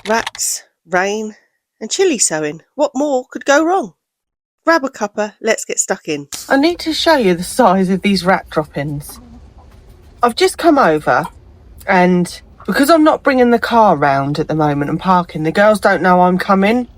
Rats, rain and chilli sowing. What more could go wrong? Grab a cuppa, let's get stuck in. I need to show you the size of these rat droppings. I've just come over and because I'm not bringing the car round at the moment and parking, the girls don't know I'm coming.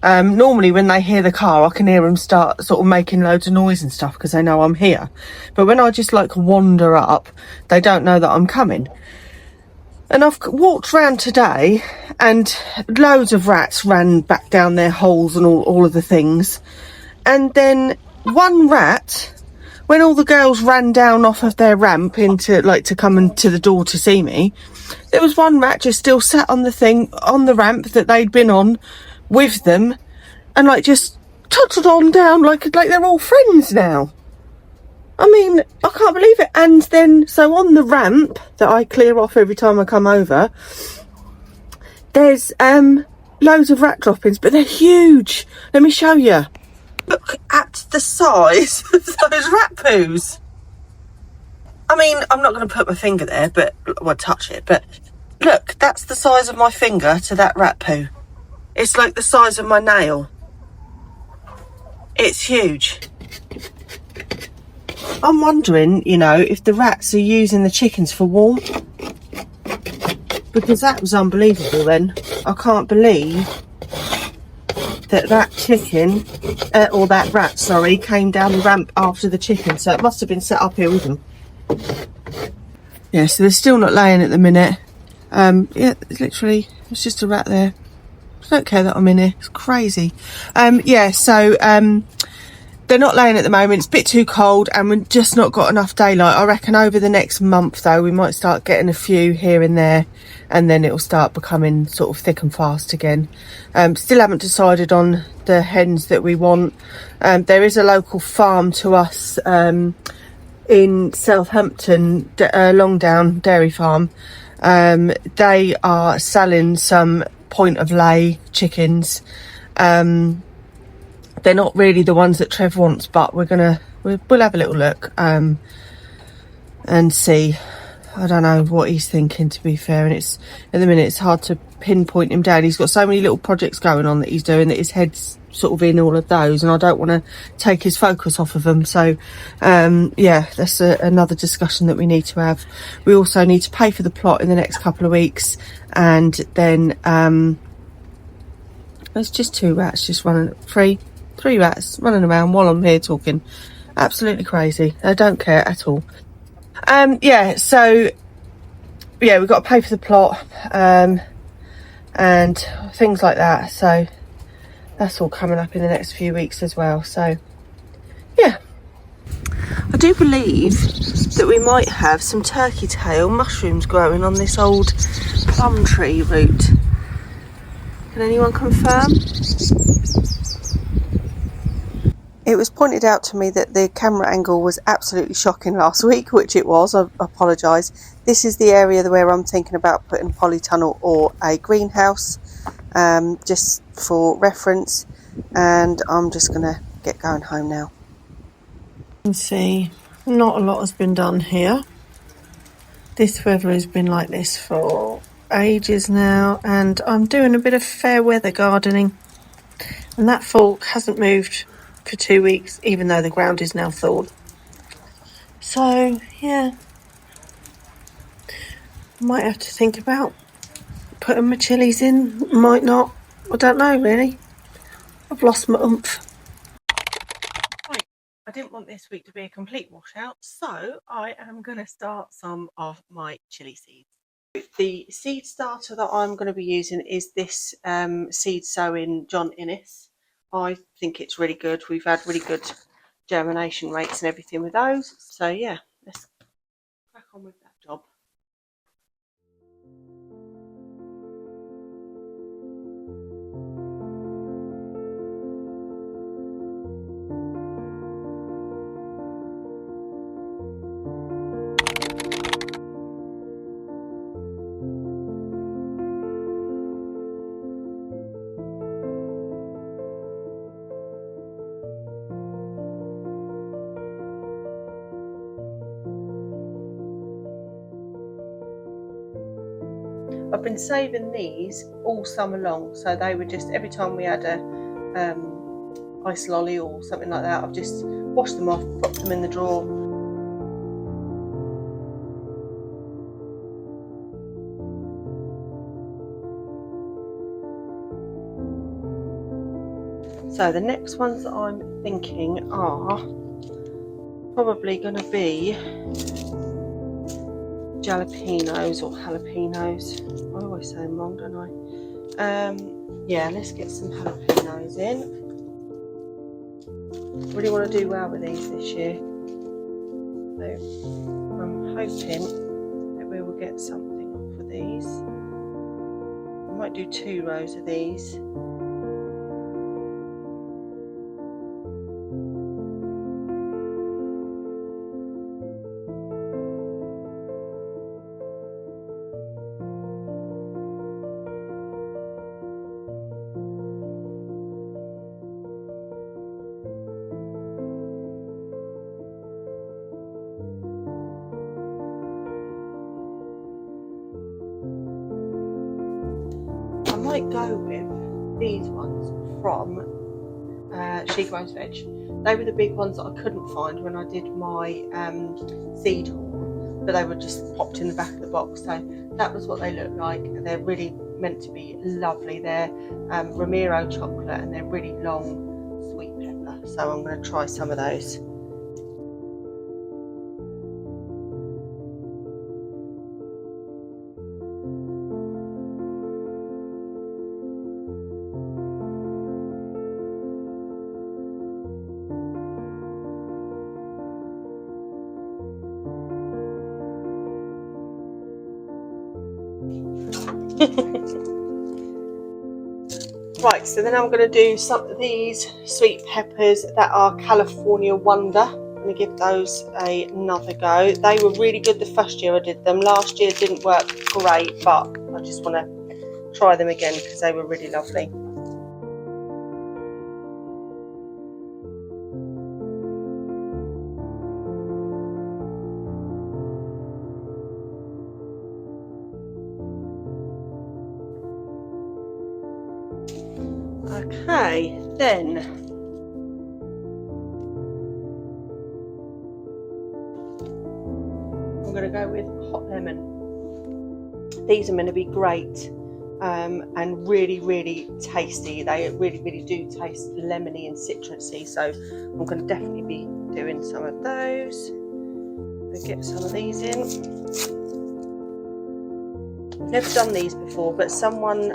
Normally when they hear the car, I can hear them start sort of making loads of noise and stuff because they know I'm here. But when I just like wander up, they don't know that I'm coming. And I've walked round today and loads of rats ran back down their holes and all of the things. And then one rat, when all the girls ran down off of their ramp into like to come into the door to see me, there was one rat just still sat on the thing on the ramp that they'd been on with them and like just tottled on down like they're all friends now. I mean, I can't believe it. And then, so on the ramp that I clear off every time I come over, there's loads of rat droppings, but they're huge. Let me show you. Look at the size of those rat poos. I mean, I'm not going to put my finger there, but well, touch it. But look, that's the size of my finger to that rat poo. It's like the size of my nail. It's huge. I'm wondering, you know, if the rats are using the chickens for warmth. Because that was unbelievable then. I can't believe that chicken, or that rat, sorry, came down the ramp after the chicken. So it must have been set up here with them. Yeah, so they're still not laying at the minute. Yeah, literally, it's just a rat there. I don't care that I'm in here. It's crazy. Yeah, so they're not laying at the moment. It's a bit too cold and we've just not got enough daylight. I reckon over the next month though, we might start getting a few here and there and then it'll start becoming sort of thick and fast again. Still haven't decided on the hens that we want. There is a local farm to us in Southampton, Longdown Dairy Farm. They are selling some point of lay chickens. They're not really the ones that Trev wants, but we'll have a little look and see. I don't know what he's thinking, to be fair, and it's at the minute it's hard to pinpoint him down. He's got so many little projects going on that he's doing that his head's sort of in all of those, and I don't want to take his focus off of them. So yeah, that's another discussion that we need to have. We also need to pay for the plot in the next couple of weeks, and then there's just two rats just running, three rats running around while I'm here talking. Absolutely crazy. I don't care at all. Yeah, so yeah, we've got to pay for the plot and things like that. So that's all coming up in the next few weeks as well. So yeah, I do believe that we might have some turkey tail mushrooms growing on this old plum tree root. Can anyone confirm? It was pointed out to me that the camera angle was absolutely shocking last week, which it was. I apologise. This is the area where I'm thinking about putting a polytunnel or a greenhouse, just for reference. And I'm just going to get going home now. You can see not a lot has been done here. This weather has been like this for ages now, and I'm doing a bit of fair weather gardening. And that fork hasn't moved for 2 weeks, even though the ground is now thawed. So yeah, might have to think about putting my chilies in, might not, I don't know really. I've lost my oomph. Right, I didn't want this week to be a complete washout, so I am going to start some of my chili seeds. The seed starter that I'm going to be using is this seed sowing John Innes. I think it's really good. We've had really good germination rates and everything with those. So yeah, let's crack on with that job. I've been saving these all summer long, so they were just, every time we had a ice lolly or something like that, I've just washed them off, popped them in the drawer. So the next ones that I'm thinking are probably going to be jalapenos or jalapenos. I always say them wrong, don't I? Yeah, let's get some jalapenos in. Really want to do well with these this year. So I'm hoping that we will get something off of these. I might do 2 rows of these. I might go with these ones from She Grows Veg. They were the big ones that I couldn't find when I did my seed haul, but they were just popped in the back of the box, so that was what they look like. They're really meant to be lovely. They're Ramiro chocolate and they're really long sweet pepper, so I'm going to try some of those. Right, so then I'm going to do some of these sweet peppers that are California Wonder. I'm going to give those another go. They were really good the first year I did them. Last year didn't work great, but I just want to try them again because they were really lovely. Okay, then I'm going to go with hot lemon. These are going to be great and really tasty. They really do taste lemony and citrusy, so I'm going to definitely be doing some of those. I'll get some of these in. Never done these before, but someone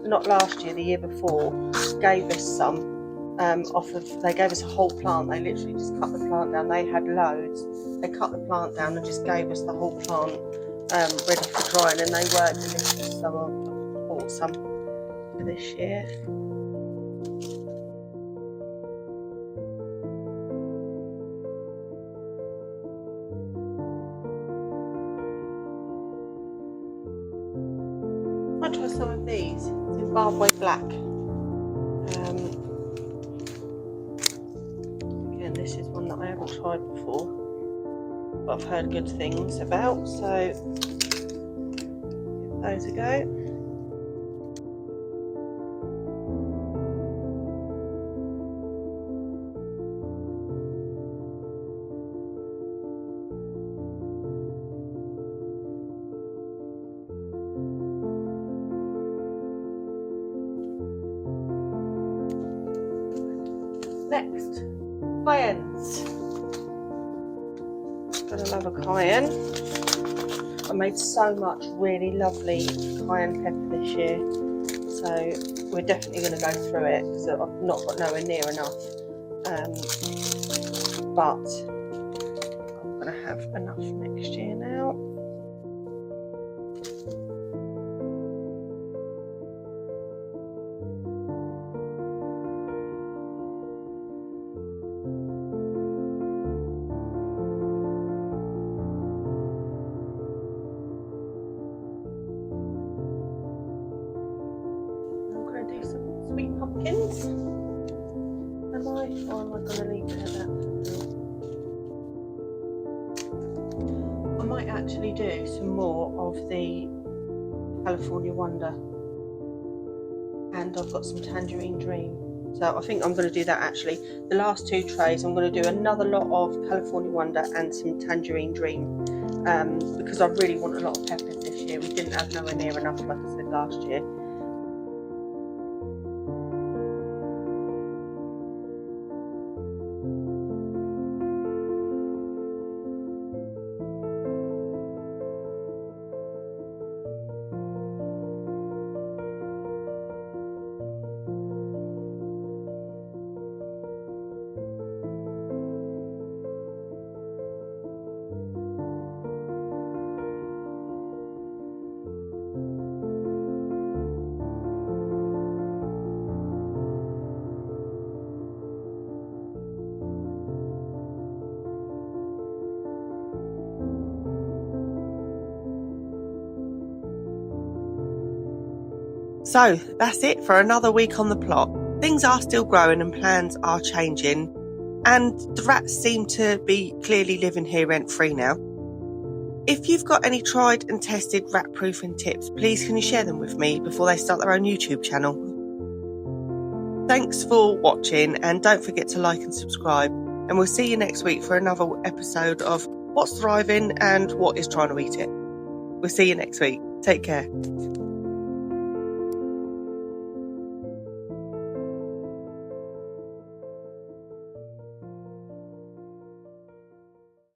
not last year, the year before, gave us some they gave us a whole plant. They literally just cut the plant down. They had loads. They cut the plant down and just gave us the whole plant ready for drying, and they were delicious. So I bought some for this year. I'll try some of these. Zimbabwe Black. Again, this is one that I haven't tried before, but I've heard good things about, so give those a go. Next, cayennes. Gotta love a cayenne. I made so much really lovely cayenne pepper this year, so we're definitely going to go through it because I've not got nowhere near enough. But I'm going to have enough next year now. Do some sweet pumpkins. Am I? Or am I going to leave it at that for now? I might actually do some more of the California Wonder, and I've got some Tangerine Dream. So I think I'm going to do that actually. The last 2 trays, I'm going to do another lot of California Wonder and some Tangerine Dream, because I really want a lot of peppers this year. We didn't have nowhere near enough, like I said, last year. So that's it for another week on the plot. Things are still growing and plans are changing, and the rats seem to be clearly living here rent-free now. If you've got any tried and tested rat proofing tips, please can you share them with me before they start their own YouTube channel? Thanks for watching, and don't forget to like and subscribe, and we'll see you next week for another episode of What's Thriving and What is Trying to Eat It. We'll see you next week. Take care.